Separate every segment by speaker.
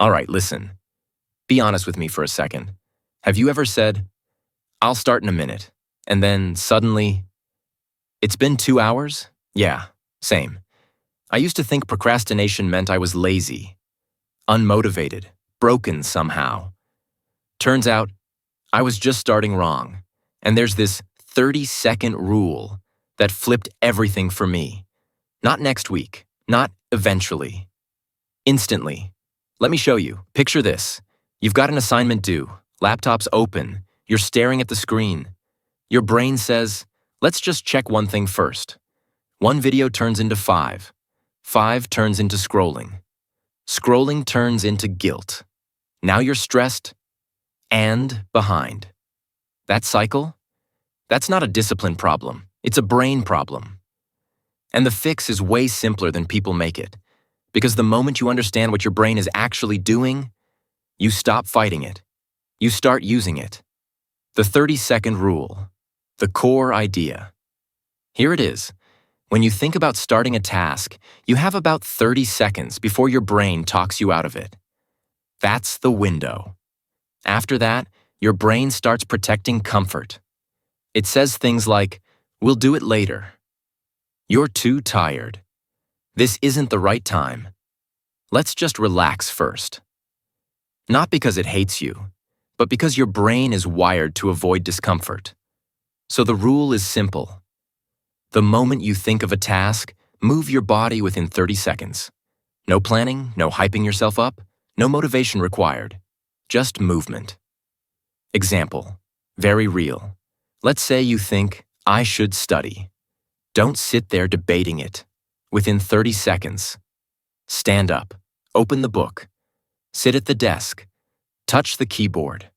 Speaker 1: All right, listen. Be honest with me for a second. Have you ever said, I'll start in a minute, and then suddenly, it's been 2 hours? Yeah, same. I used to think procrastination meant I was lazy, unmotivated, broken somehow. Turns out, I was just starting wrong, and there's this 30-second rule that flipped everything for me. Not next week, not eventually. Instantly. Let me show you. Picture this. You've got an assignment due, laptop's open, you're staring at the screen. Your brain says, let's just check one thing first. One video turns into 5. 5 turns into scrolling. Scrolling turns into guilt. Now you're stressed and behind. That cycle? That's not a discipline problem. It's a brain problem. And the fix is way simpler than people make it. Because the moment you understand what your brain is actually doing, you stop fighting it. You start using it. The 30-second rule. The core idea. Here it is. When you think about starting a task, you have about 30 seconds before your brain talks you out of it. That's the window. After that, your brain starts protecting comfort. It says things like, we'll do it later. You're too tired. This isn't the right time. Let's just relax first. Not because it hates you, but because your brain is wired to avoid discomfort. So the rule is simple. The moment you think of a task, move your body within 30 seconds. No planning, no hyping yourself up, no motivation required. Just movement. Example. Very real. Let's say you think, I should study. Don't sit there debating it. Within 30 seconds. Stand up. Open the book. Sit at the desk. Touch the keyboard.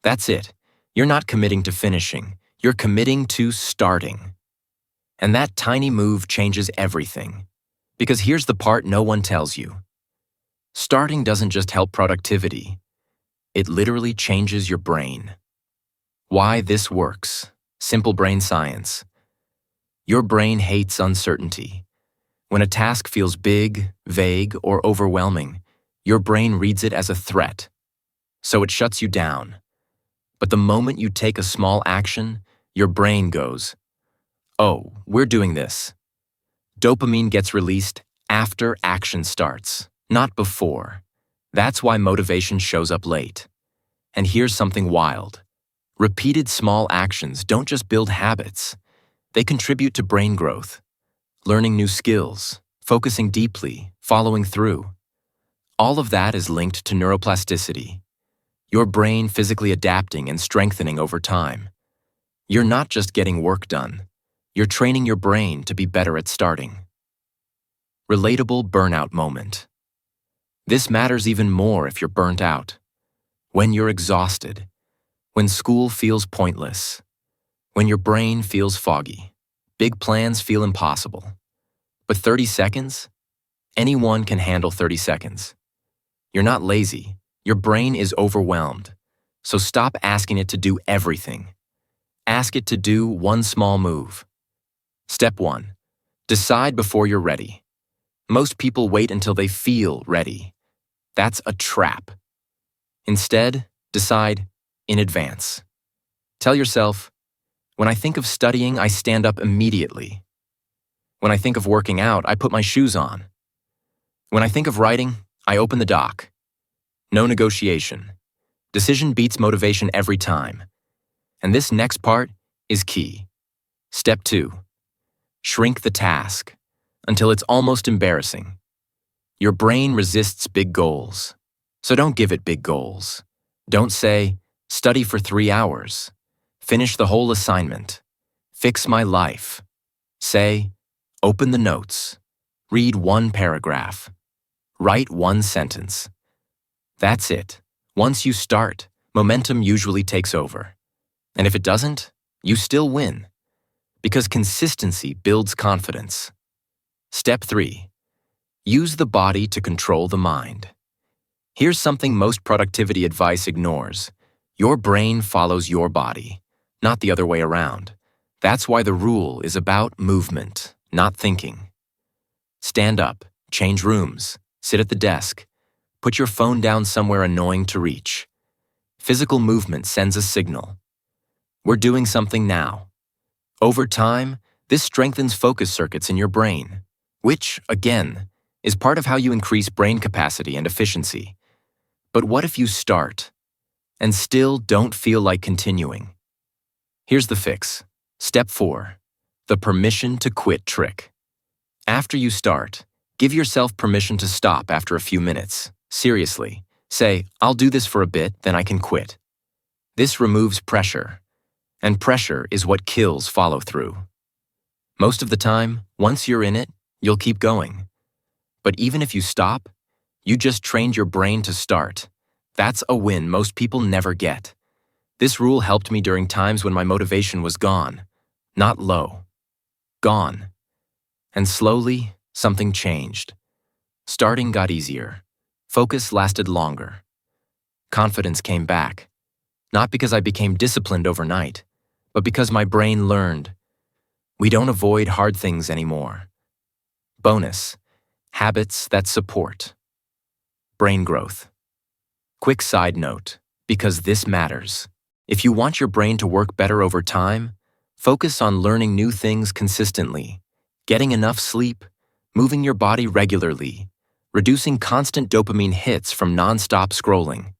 Speaker 1: That's it. You're not committing to finishing. You're committing to starting. And that tiny move changes everything. Because here's the part no one tells you. Starting doesn't just help productivity. It literally changes your brain. Why this works. Simple brain science. Your brain hates uncertainty. When a task feels big, vague, or overwhelming, your brain reads it as a threat. So it shuts you down. But the moment you take a small action, your brain goes, oh, we're doing this. Dopamine gets released after action starts, not before. That's why motivation shows up late. And here's something wild. Repeated small actions don't just build habits. They contribute to brain growth, learning new skills, focusing deeply, following through. All of that is linked to neuroplasticity. Your brain physically adapting and strengthening over time. You're not just getting work done. You're training your brain to be better at starting. Relatable burnout moment. This matters even more if you're burnt out. When you're exhausted. When school feels pointless. When your brain feels foggy. Big plans feel impossible. But 30 seconds? Anyone can handle 30 seconds. You're not lazy. Your brain is overwhelmed. So stop asking it to do everything. Ask it to do one small move. Step 1. Decide before you're ready. Most people wait until they feel ready. That's a trap. Instead, decide in advance. Tell yourself, when I think of studying, I stand up immediately. When I think of working out, I put my shoes on. When I think of writing, I open the doc. No negotiation. Decision beats motivation every time. And this next part is key. Step 2. Shrink the task until it's almost embarrassing. Your brain resists big goals, so don't give it big goals. Don't say, study for 3 hours. Finish the whole assignment. Fix my life. Say, open the notes. Read 1 paragraph. Write 1 sentence. That's it. Once you start, momentum usually takes over. And if it doesn't, you still win. Because consistency builds confidence. Step 3. Use the body to control the mind. Here's something most productivity advice ignores. Your brain follows your body, not the other way around. That's why the rule is about movement, not thinking. Stand up, change rooms, sit at the desk, Put your phone down somewhere annoying to reach. Physical movement sends a signal. We're doing something now. Over time, this strengthens focus circuits in your brain, which, again, is part of how you increase brain capacity and efficiency. But what if you start and still don't feel like continuing? Here's the fix. Step 4. The permission to quit trick. After you start, give yourself permission to stop after a few minutes. Seriously, say, I'll do this for a bit, then I can quit. This removes pressure, and pressure is what kills follow-through. Most of the time, once you're in it, you'll keep going. But even if you stop, you just trained your brain to start. That's a win most people never get. This rule helped me during times when my motivation was gone, not low. Gone. And slowly, something changed. Starting got easier. Focus lasted longer. Confidence came back. Not because I became disciplined overnight, but because my brain learned. We don't avoid hard things anymore. Bonus: habits that support. Brain growth. Quick side note, because this matters. If you want your brain to work better over time, focus on learning new things consistently, getting enough sleep, moving your body regularly, reducing constant dopamine hits from non-stop scrolling.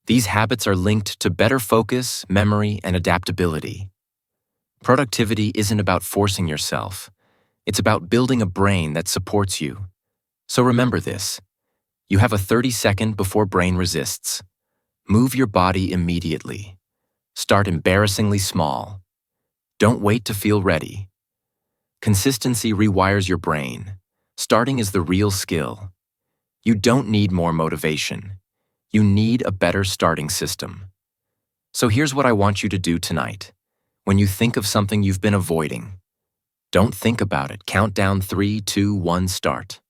Speaker 1: These habits are linked to better focus, memory, and adaptability. Productivity isn't about forcing yourself. It's about building a brain that supports you. So remember this. You have a 30-second before brain resists. Move your body immediately. Start embarrassingly small. Don't wait to feel ready. Consistency rewires your brain. Starting is the real skill. You don't need more motivation. You need a better starting system. So here's what I want you to do tonight. When you think of something you've been avoiding, don't think about it. Count down 3, 2, 1, start.